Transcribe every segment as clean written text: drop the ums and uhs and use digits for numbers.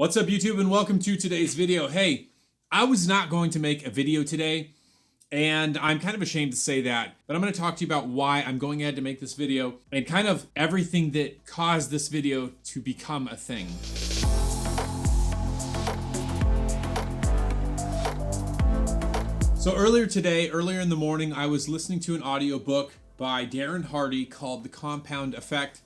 What's up, YouTube, and welcome to today's video. Hey, I was not going to make a video today, and I'm kind of ashamed to say that, but I'm going to talk to you about why I'm going ahead to make this video and kind of everything that caused this video to become a thing. So earlier in the morning, I was listening to an audiobook by Darren Hardy called The Compound Effect.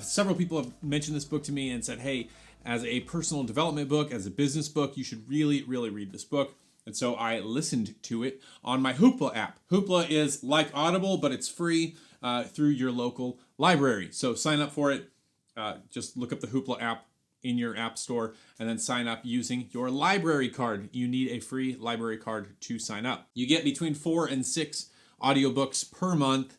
Several people have mentioned this book to me and said, hey, as a personal development book, as a business book, you should really read this book. And so I listened to it on my Hoopla app. Hoopla is like Audible, but it's free through your local library. So sign up for it. Just look up the Hoopla app in your app store and then sign up using your library card. You need a free library card to sign up. You get between 4 and 6 audiobooks per month.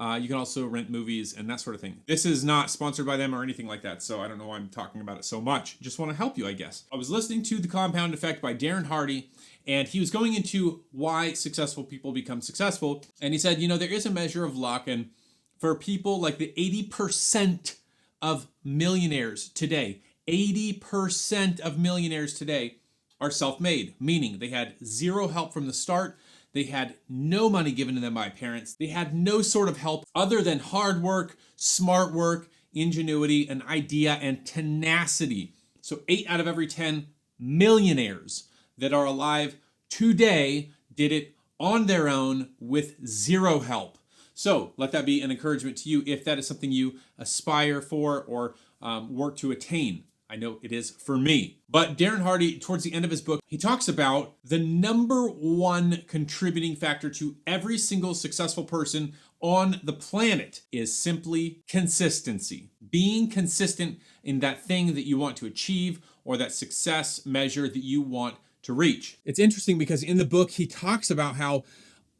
You can also rent movies and that sort of thing. This is not sponsored by them or anything like that, so I don't know why I'm talking about it so much. Just want to help you, I guess. I was listening to The Compound Effect by Darren Hardy, and he was going into why successful people become successful. And he said, you know, there is a measure of luck, and for people like the 80% of millionaires today, 80% of millionaires today are self-made, meaning they had zero help from the start. They had no money given to them by parents. They had no sort of help other than hard work, smart work, ingenuity, an idea, and tenacity. So 8 out of every 10 millionaires that are alive today did it on their own with zero help. So let that be an encouragement to you if that is something you aspire for or work to attain. I know it is for me. But Darren Hardy, towards the end of his book, he talks about the number one contributing factor to every single successful person on the planet is simply consistency. Being consistent in that thing that you want to achieve or that success measure that you want to reach. It's interesting because in the book, he talks about how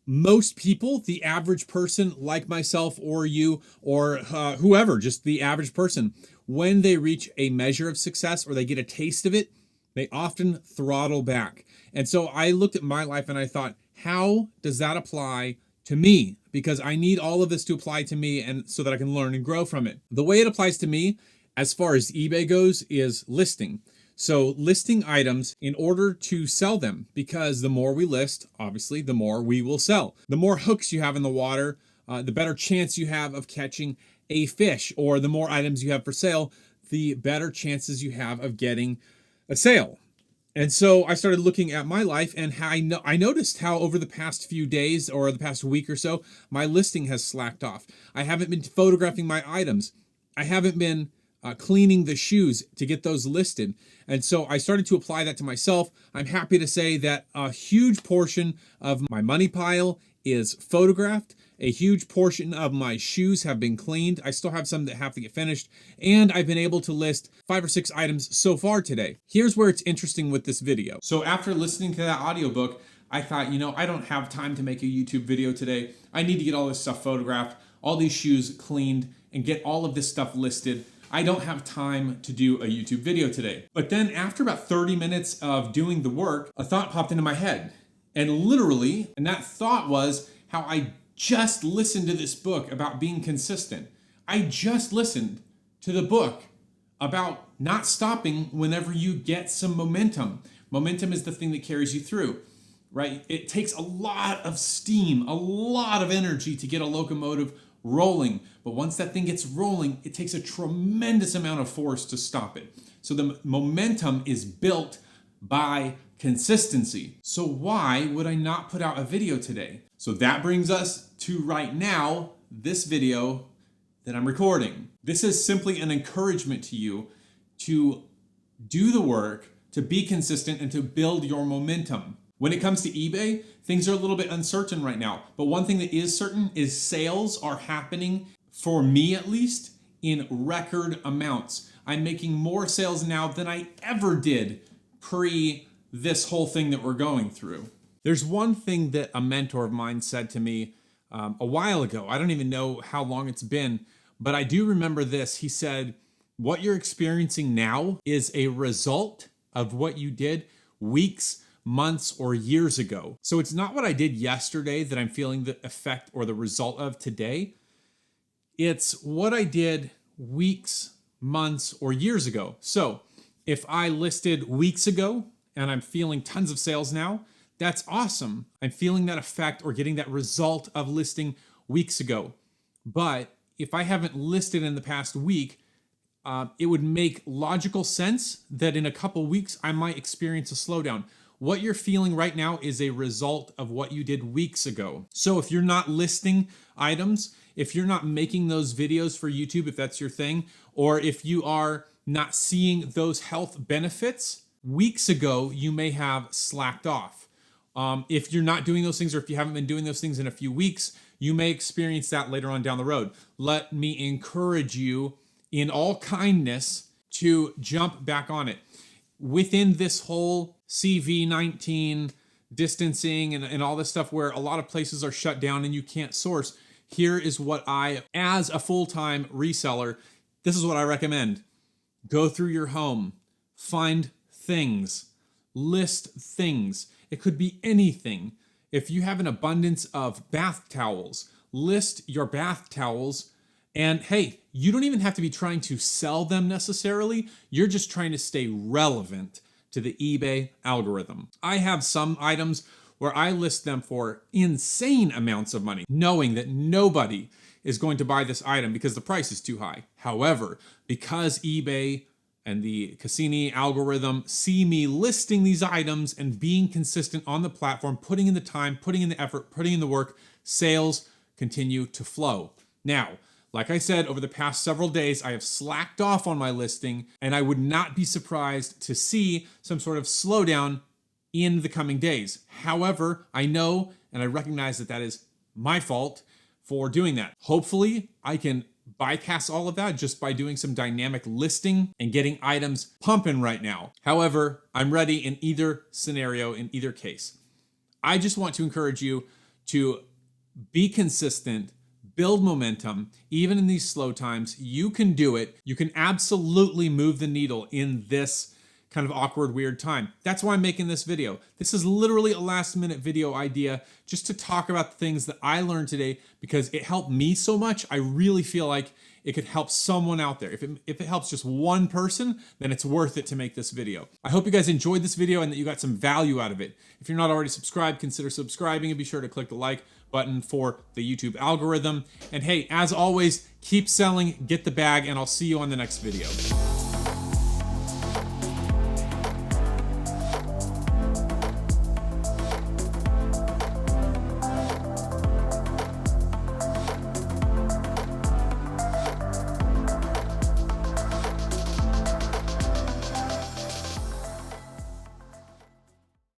most people, the average person like myself or you or whoever, just the average person, when they reach a measure of success or they get a taste of it, they often throttle back. And so I looked at my life and I thought, how does that apply to me? Because I need all of this to apply to me and so that I can learn and grow from it. The way it applies to me, as far as eBay goes, is listing. So listing items in order to sell them, because the more we list, obviously, the more we will sell. The more hooks you have in the water, the better chance you have of catching a fish, or the more items you have for sale, the better chances you have of getting a sale. And so I started looking at my life, and I noticed how over the past few days or the past week or so, my listing has slacked off. I haven't been photographing my items. I haven't been cleaning the shoes to get those listed. And so I started to apply that to myself. I'm happy to say that a huge portion of my money pile is photographed. A huge portion of my shoes have been cleaned. I still have some that have to get finished. And I've been able to list 5 or 6 items so far today. Here's where it's interesting with this video. So after listening to that audiobook, I thought, you know, I don't have time to make a YouTube video today. I need to get all this stuff photographed, all these shoes cleaned, and get all of this stuff listed. I don't have time to do a YouTube video today. But then after about 30 minutes of doing the work, a thought popped into my head. And literally, and that thought was how I just listened to this book about being consistent. I just listened to the book about not stopping whenever you get some momentum. Momentum is the thing that carries you through, right? It takes a lot of steam, a lot of energy to get a locomotive rolling. But once that thing gets rolling, it takes a tremendous amount of force to stop it. So the momentum is built by consistency. So why would I not put out a video today? So that brings us to right now, this video that I'm recording. This is simply an encouragement to you to do the work, to be consistent, and to build your momentum. When it comes to eBay, things are a little bit uncertain right now. But one thing that is certain is sales are happening, for me at least, in record amounts. I'm making more sales now than I ever did pre this whole thing that we're going through. There's one thing that a mentor of mine said to me a while ago. I don't even know how long it's been, but I do remember this. He said, what you're experiencing now is a result of what you did weeks, months, or years ago. So it's not what I did yesterday that I'm feeling the effect or the result of today. It's what I did weeks, months, or years ago. So If I listed weeks ago and I'm feeling tons of sales now, that's awesome. I'm feeling that effect or getting that result of listing weeks ago. But if I haven't listed in the past week, it would make logical sense that in a couple weeks I might experience a slowdown. What you're feeling right now is a result of what you did weeks ago. So if you're not listing items, if you're not making those videos for YouTube, if that's your thing, or if you are not seeing those health benefits, weeks ago you may have slacked off. If you're not doing those things, or if you haven't been doing those things in a few weeks, you may experience that later on down the road. Let me encourage you in all kindness to jump back on it. Within this whole CV-19 distancing and all this stuff where a lot of places are shut down and you can't source, here is what I, as a full-time reseller, this is what I recommend. Go through your home, find things, list things. It could be anything. If you have an abundance of bath towels, list your bath towels. And hey, you don't even have to be trying to sell them necessarily. You're just trying to stay relevant to the eBay algorithm. I have some items where I list them for insane amounts of money, knowing that nobody is going to buy this item because the price is too high. However, because eBay and the Cassini algorithm see me listing these items and being consistent on the platform, putting in the time, putting in the effort, putting in the work, sales continue to flow. Now, like I said, over the past several days, I have slacked off on my listing, and I would not be surprised to see some sort of slowdown in the coming days. However, I know and I recognize that that is my fault for doing that. Hopefully, I can bypass all of that just by doing some dynamic listing and getting items pumping right now. However, I'm ready in either scenario, in either case. I just want to encourage you to be consistent, build momentum, even in these slow times. You can do it. You can absolutely move the needle in this kind of awkward, weird time. That's why I'm making this video. This is literally a last-minute video idea just to talk about the things that I learned today because it helped me so much. I really feel like it could help someone out there. If it helps just one person, then it's worth it to make this video. I hope you guys enjoyed this video and that you got some value out of it. If you're not already subscribed, consider subscribing and be sure to click the like button for the YouTube algorithm. And hey, as always, keep selling, get the bag, and I'll see you on the next video.